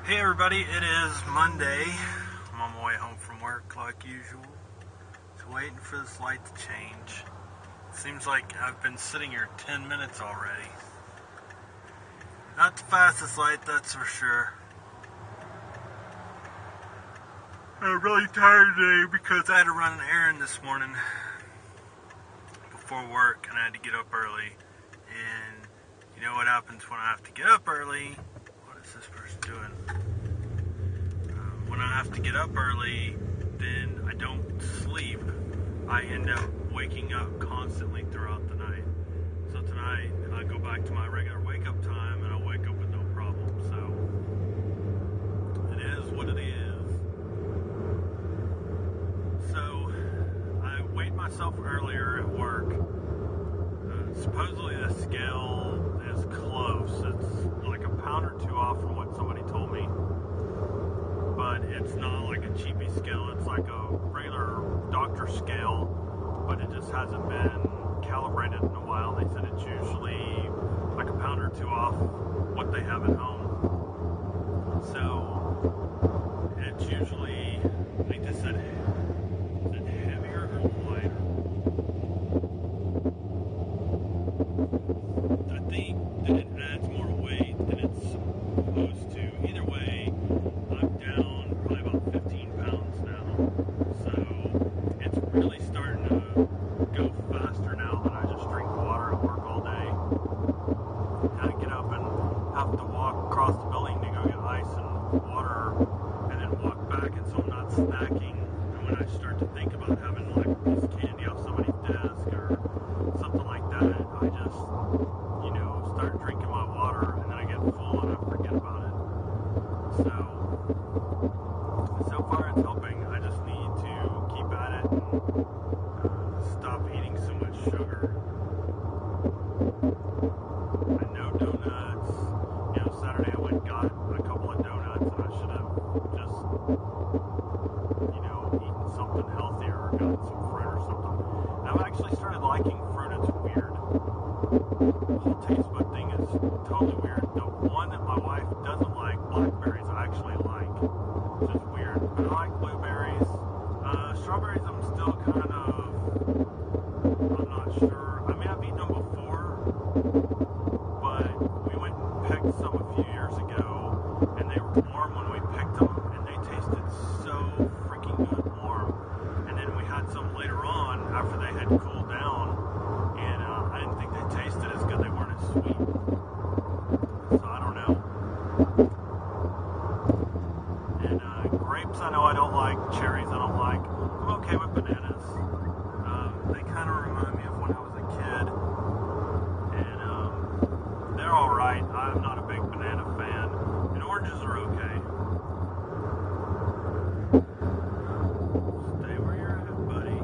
Hey everybody, it is Monday. I'm on my way home from work like usual. Just waiting for this light to change. Seems like I've been sitting here 10 minutes already. Not the fastest light, that's for sure. I'm really tired today because I had to run an errand this morning before work and I had to get up early. And you know what happens when I have to get up early? What is this person doing? When I have to get up early, then I don't sleep. I end up waking up constantly throughout the night. So tonight, I go back to my regular wake-up time, and I'll wake up with no problem. So, it is what it is. So, I weighed myself earlier at work. Supposedly the scale is close. It's like a pound or two off from what somebody told me. But it's not like a cheapy scale. It's like a regular doctor scale, but it just hasn't been calibrated in a while. They said it's usually like a pound or two off what they have at home. So it's usually, I think they said, is it heavier or lighter? I think that it adds more weight than it's supposed to. Either way, I'm down probably about 15 pounds now. So it's really starting to go faster now that I just drink water at work all day. And I get up and have to walk across the building to go get ice and water and then walk back, and so I'm not snacking. And when I start to think about having like a piece of candy off somebody's desk or something like that, I just, start drinking my water and then I get full and I forget about it. So far it's helping. I just need to keep at it and stop eating so much sugar. And no donuts. Saturday I went and got a couple of donuts and I should have just, eaten something healthier or gotten some fruit or something. And I've actually started liking fruit. It's weird. The whole taste bud thing is totally weird. The one that my wife doesn't like, blackberries, I actually like. It's just weird. But I like blueberries. Strawberries, I'm still kind of, I'm not sure. I mean, I've eaten them before, but we went and picked some a few years ago, and they were warm when we picked them, and they tasted so freaking good warm. And then we had some later on after they had cooled down, and I didn't think they tasted as good. They weren't as sweet. So I don't know. And grapes, I know I don't like. Cherries, I don't like. I'm okay with bananas. They kind of remind me of when I was a kid. And they're alright. I'm not a big banana fan. And oranges are okay. Stay where you're at, buddy.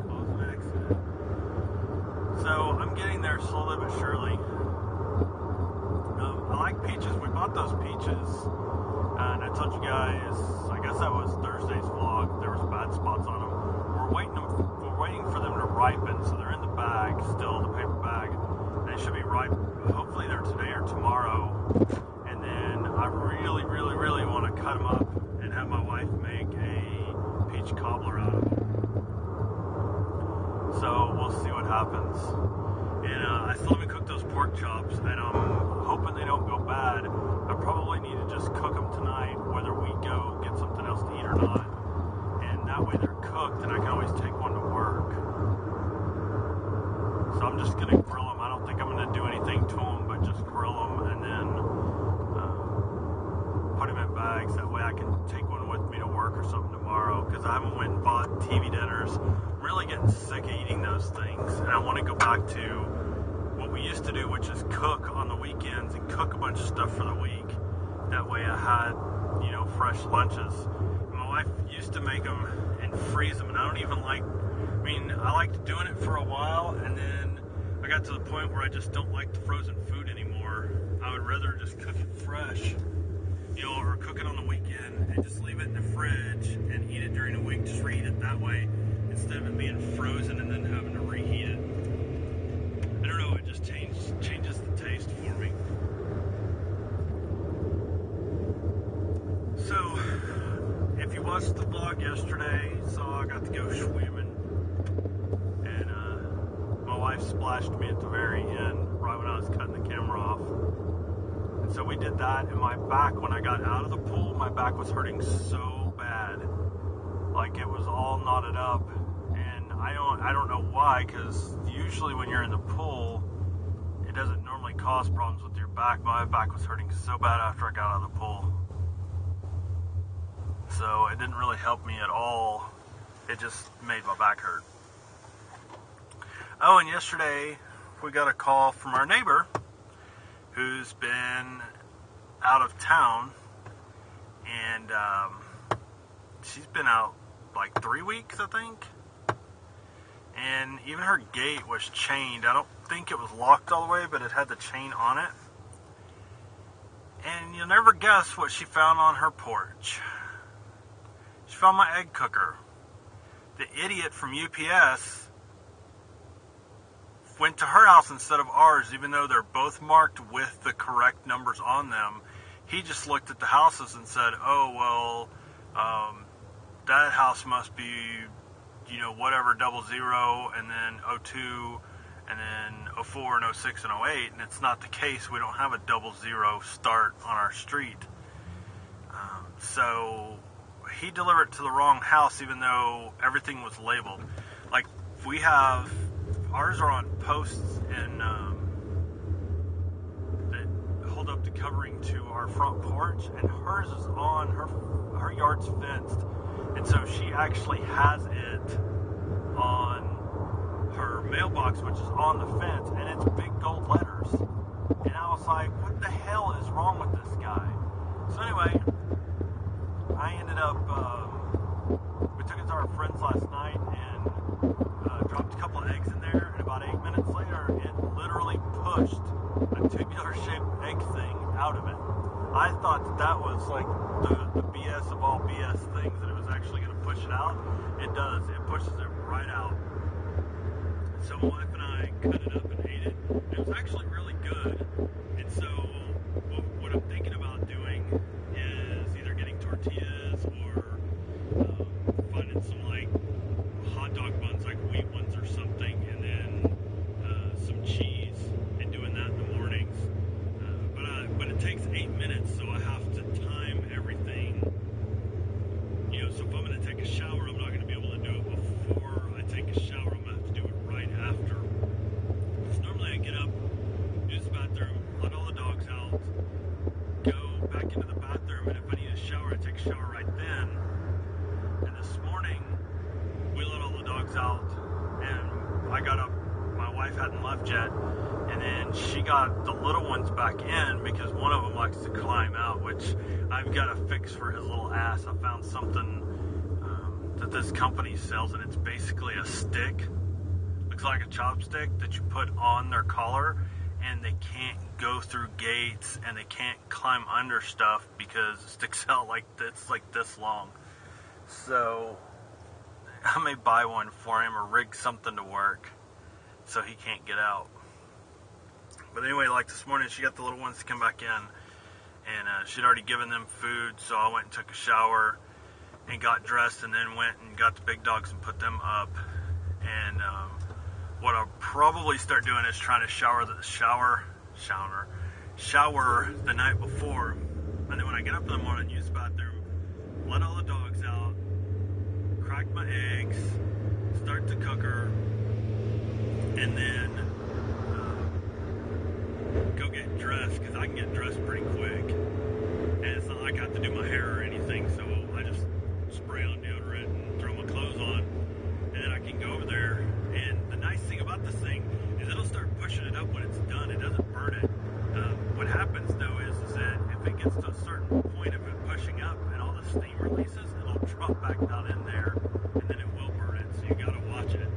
Cause an accident. So I'm getting there slowly but surely. I like peaches. We bought those peaches. And I told you guys, I guess that was Thursday's vlog, there was bad spots on them. We're waiting for them to ripen, so they're in the bag still, the paper bag. They should be ripe, hopefully they're today or tomorrow. And then I really, really, really want to cut them up and have my wife make a peach cobbler out of them. So we'll see what happens. And I still haven't cooked those pork chops, and I'm hoping they don't go bad. I probably need to just cook them tonight, whether we go get something else to eat or not. And that way they're cooked, and I can always take one to work. So I'm just going to grill them. I don't think I'm going to do anything to them, but just grill them and then put them in bags. That way I can take one with me to work or something tomorrow, because I haven't went and bought TV dinners. I'm really getting sick of eating those things, and I want to go back to what we used to do, which is cook on the weekends and cook a bunch of stuff for the week. That way I had, fresh lunches. My wife used to make them and freeze them, and I don't even like, I liked doing it for a while, and then I got to the point where I just don't like the frozen food anymore. I would rather just cook it fresh, or cook it on the weekend and just leave it in the fridge and eat it during the week, just reheat it that way, instead of it being frozen and then having to reheat it. I don't know, it just changes the taste for me. watched the vlog yesterday, saw I got to go swimming, and my wife splashed me at the very end, right when I was cutting the camera off. And so we did that, and my back, when I got out of the pool, my back was hurting so bad. Like it was all knotted up, and I don't know why, because usually when you're in the pool, it doesn't normally cause problems with your back. My back was hurting so bad after I got out of the pool. So it didn't really help me at all. It just made my back hurt. Oh, and yesterday we got a call from our neighbor who's been out of town, and she's been out like 3 weeks, I think. And even her gate was chained. I don't think it was locked all the way, but it had the chain on it. And you'll never guess what she found on her porch. She found my egg cooker. The idiot from UPS went to her house instead of ours, even though they're both marked with the correct numbers on them. He just looked at the houses and said, oh, well, that house must be, you know, whatever, 00, and then 02, and then 04, and 06, and 08, and it's not the case. We don't have a 00 start on our street. So he delivered it to the wrong house, even though everything was labeled. Like, we have, ours are on posts and that hold up the covering to our front porch, and hers is on, her yard's fenced, and so she actually has it on her mailbox, which is on the fence, and it's big gold letters. And I was like, what the hell is wrong with this guy? So anyway, I ended up, we took it to our friends last night and dropped a couple of eggs in there, and about 8 minutes later, it literally pushed a tubular-shaped egg thing out of it. I thought that was like the BS of all BS things, that it was actually going to push it out. It does. It pushes it right out. So my wife and I cut it up and ate it. It was actually really good. And so what I'm thinking about doing is either getting tortillas or finding some like hot dog buns, like wheat ones or something, and then some cheese, and doing that in the mornings. But it takes 8 minutes, so I have to time everything. You know, so if I'm going to take a shower, I'm not going to be able to do it before I take a shower. I'm going to have to do it right after. Because normally I get up, use the bathroom, let all the dogs out, go back into the bathroom, and if I need a shower, I take a shower right then. And this morning, we let all the dogs out, and I got up, my wife hadn't left yet, and then she got the little ones back in, because one of them likes to climb out, which I've got to fix for his little ass. I found something that this company sells, and it's basically a stick, looks like a chopstick, that you put on their collar, and they can't go through gates, and they can't climb under stuff because it sticks out like this long. So I may buy one for him or rig something to work so he can't get out. But anyway, like this morning, she got the little ones to come back in, and she'd already given them food, so I went and took a shower and got dressed, and then went and got the big dogs and put them up. And what I'll probably start doing is trying to shower the night before, and then when I get up in the morning, use the bathroom, let all the dogs out, crack my eggs, start the cooker, and then go get dressed, because I can get dressed pretty quick, and it's not like I have to do my hair or anything, so I just spray on deodorant and throw my clothes on, and then I can go over there. And the nice thing about this thing is it'll start pushing it up when it's done. It doesn't burn it. What happens though is that if it gets to a certain point of it pushing up and all the steam releases, it'll drop back down in there, and then it will burn it, so you gotta watch it.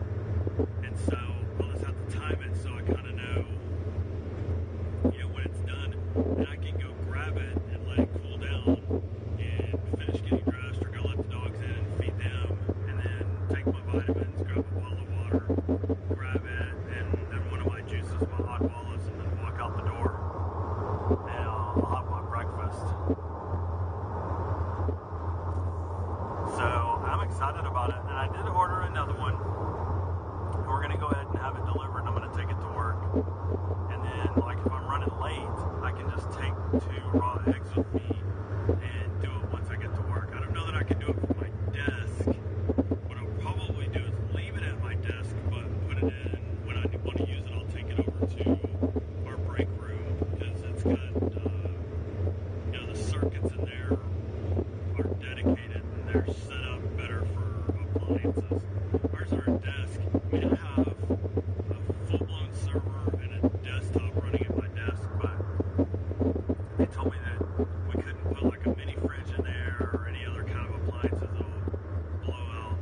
And so I'll just have to time it so I kind of know, when it's done, and I can go grab it and let it cool down and finish getting dressed, or go let the dogs in and feed them, and then take my vitamins, grab a bottle of water, grab it, and one of my juices, my hot walnuts, and then walk out the door, and I'll have my breakfast. So eggs with me and do it once I get to work. I don't know that I can do it from my desk. What I'll probably do is leave it at my desk, but put it in. When I want to use it, I'll take it over to our break room because it's got, the circuits in there are dedicated and they're set up better for appliances. Ours are a desk. I mean, I have a full-blown server and a desktop running at my desk, but they told me that we couldn't put like a mini fridge in there or any other kind of appliances that'll blow out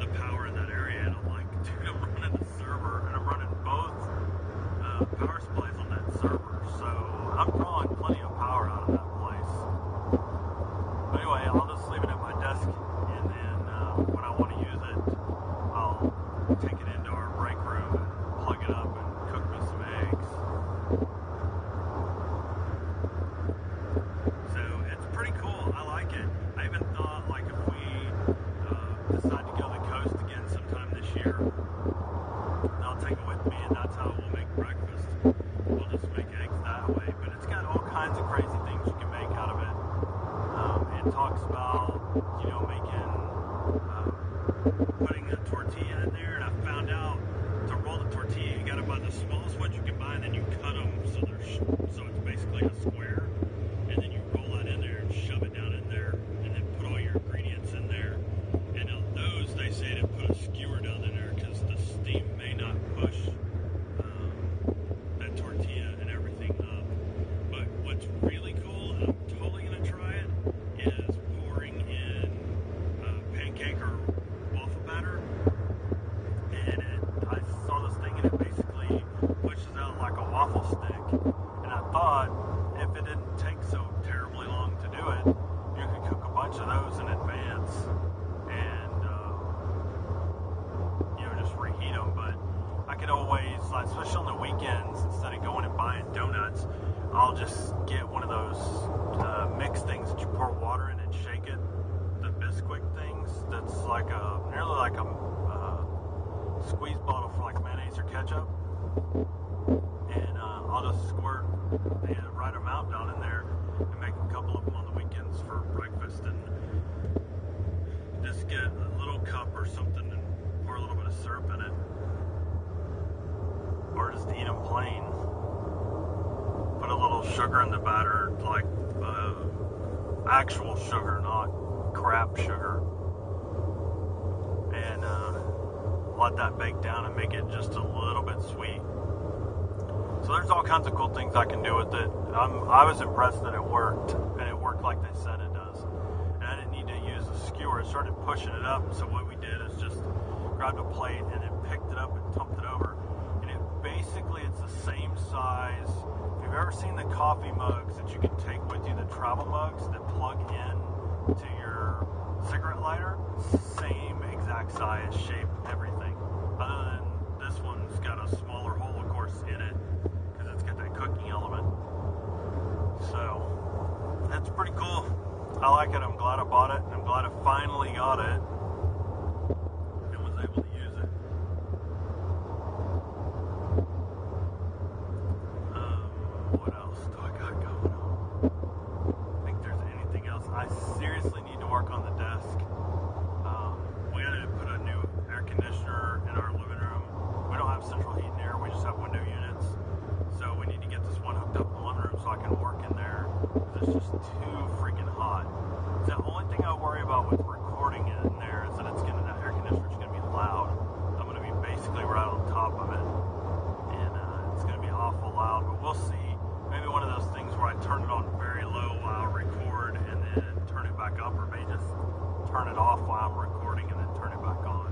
the power in that area. And I'm like, dude, I'm running the server and I'm running both power supplies on that server, so I'm drawing plenty of power out of that place. But anyway, I'll just leave it at my desk, and then when I want to use it, I'll take it into our break room and plug it up and cook me some eggs. So it's pretty cool. I like it. I even thought, like, if we decide to go to the coast again sometime this year, I'll take it with me, and that's how we'll make breakfast. We'll just make eggs that way. But it's got all kinds of crazy things you can make out of it. It talks about, making, putting a tortilla in there, and I found out to roll the tortilla, you got to buy the smallest ones you can buy, and then you cut them so it's basically a square, and then you roll that in there and shove it down in there, and then put all your ingredients in there. And on those, they say to put a skewer down in there because the steam may not push that tortilla and everything up. But what's really cool, and I'm totally going to try it, is pouring in pancake or waffle batter. And I saw this thing and it basically pushes out like a waffle stick. And I thought if it didn't take so terribly long to do it, you could cook a bunch of those in advance and just reheat them. But I could always, especially on the weekends, instead of going and buying donuts, I'll just get one of those mixed things that you pour water in and shake it. The Bisquick things. That's like nearly like a squeeze bottle for like mayonnaise or ketchup. And I'll just squirt the right amount down in there and make a couple of them on the weekends for breakfast, and just get a little cup or something and pour a little bit of syrup in it, or just eat them plain. Put a little sugar in the batter, like actual sugar, not crap sugar, and let that bake down and make it just a little bit sweet. So there's all kinds of cool things I can do with it. I was impressed that it worked, and it worked like they said it does. And I didn't need to use a skewer. It started pushing it up, so what we did is just grabbed a plate and then picked it up and tumped it over. And it's the same size. If you've ever seen the coffee mugs that you can take with you, the travel mugs that plug in to your cigarette lighter, same exact size, shape, everything. Other than this one's got a smaller hole, of course, in it because it's got that cooking element. So that's pretty cool. I like it. I'm glad I bought it. I'm glad I finally got it and was able to use it. What else do I got going on? I think there's anything else. I seriously need to work on the desk. We got to put a new air conditioner in our living room. We don't have central heat and air. We just have window units. So we need to get this one hooked up in the living room so I can work in there. It's just too freaking hot. The only thing I worry about with recording in there is that that air conditioner is going to be loud. I'm going to be basically right on top of it, and it's going to be awful loud. But we'll see. Maybe one of those things where I turn it on very low while I record and then turn it back up, or maybe just turn it off while I'm recording and then turn it back on.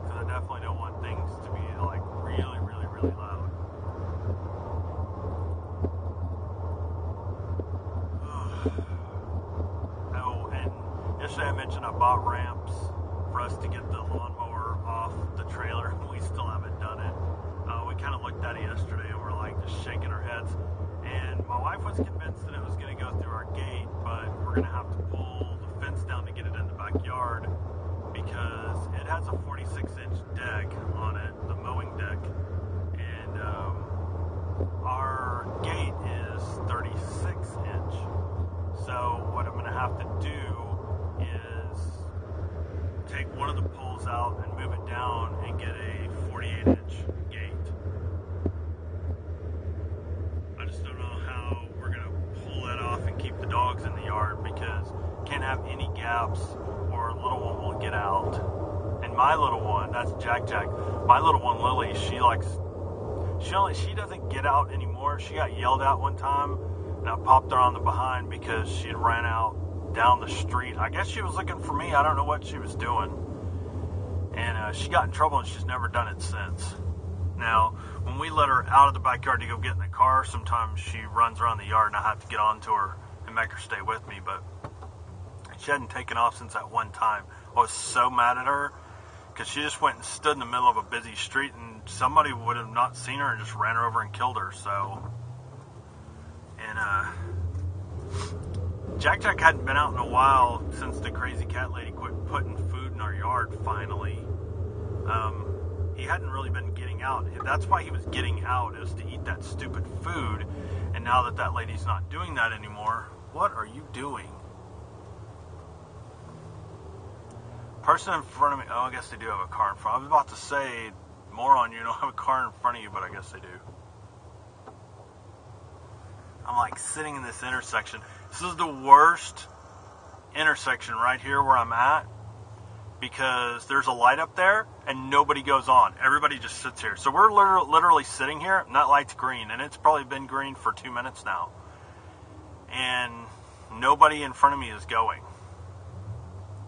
Because I definitely don't want things to be like really, really, really loud. Oh, and yesterday I mentioned I bought ramps for us to get the lawnmower off the trailer. We still haven't done it. We kind of looked at it yesterday and we're like just shaking our heads. And my wife was convinced that it was going to go through our gate, but we're going to have to pull the fence down to get it in the backyard because it has a 46-inch deck on it, the mowing deck. And our gate is 36 inch. So what I'm going to have to do is take one of the poles out and move it down and get a 48 inch gate. I just don't know how we're going to pull that off and keep the dogs in the yard, because can't have any gaps or little one will get out. And my little one, that's Jack, my little one Lily, she doesn't get out anymore. She got yelled at one time and I popped her on the behind because she had ran out down the street. I guess she was looking for me. I don't know what she was doing. And she got in trouble and she's never done it since. Now, when we let her out of the backyard to go get in the car, sometimes she runs around the yard and I have to get onto her and make her stay with me. But she hadn't taken off since that one time. I was so mad at her because she just went and stood in the middle of a busy street and somebody would have not seen her and just ran her over and killed her. So, and Jack hadn't been out in a while since the crazy cat lady quit putting food in our yard finally. He hadn't really been getting out. That's why he was getting out, is to eat that stupid food. And now that lady's not doing that anymore, what are you doing? Person in front of me. Oh, I guess they do have a car in front. I was about to say, moron, you don't have a car in front of you, but I guess they do. I'm like sitting in this intersection. This is the worst intersection right here where I'm at, because there's a light up there and nobody goes on. Everybody just sits here. So we're literally sitting here, and that light's green, and it's probably been green for 2 minutes now. And nobody in front of me is going.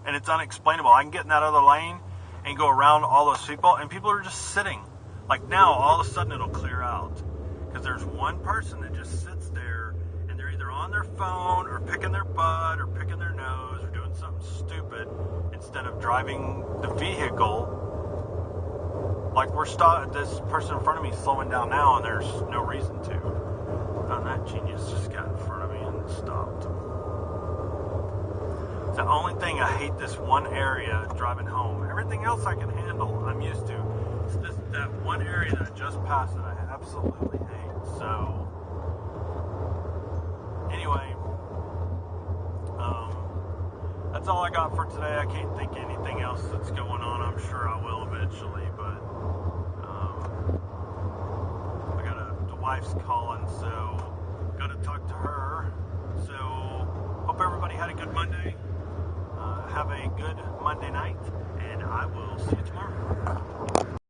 And it's unexplainable. I can get in that other lane and go around all those people, and people are just sitting. Like now, all of a sudden it'll clear out. Because there's one person that just sits there, and they're either on their phone or picking their butt or picking their nose or doing something stupid instead of driving the vehicle. Like this person in front of me is slowing down now, and there's no reason to. And that genius just got in front of me and stopped. It's the only thing I hate, this one area driving home. Everything else I can handle, I'm used to. It's that one area that I just passed that I absolutely hate. So, anyway, that's all I got for today. I can't think of anything else that's going on. I'm sure I will eventually, but the wife's calling, so got to talk to her. So, hope everybody had a good Monday. Have a good Monday night, and I will see you tomorrow.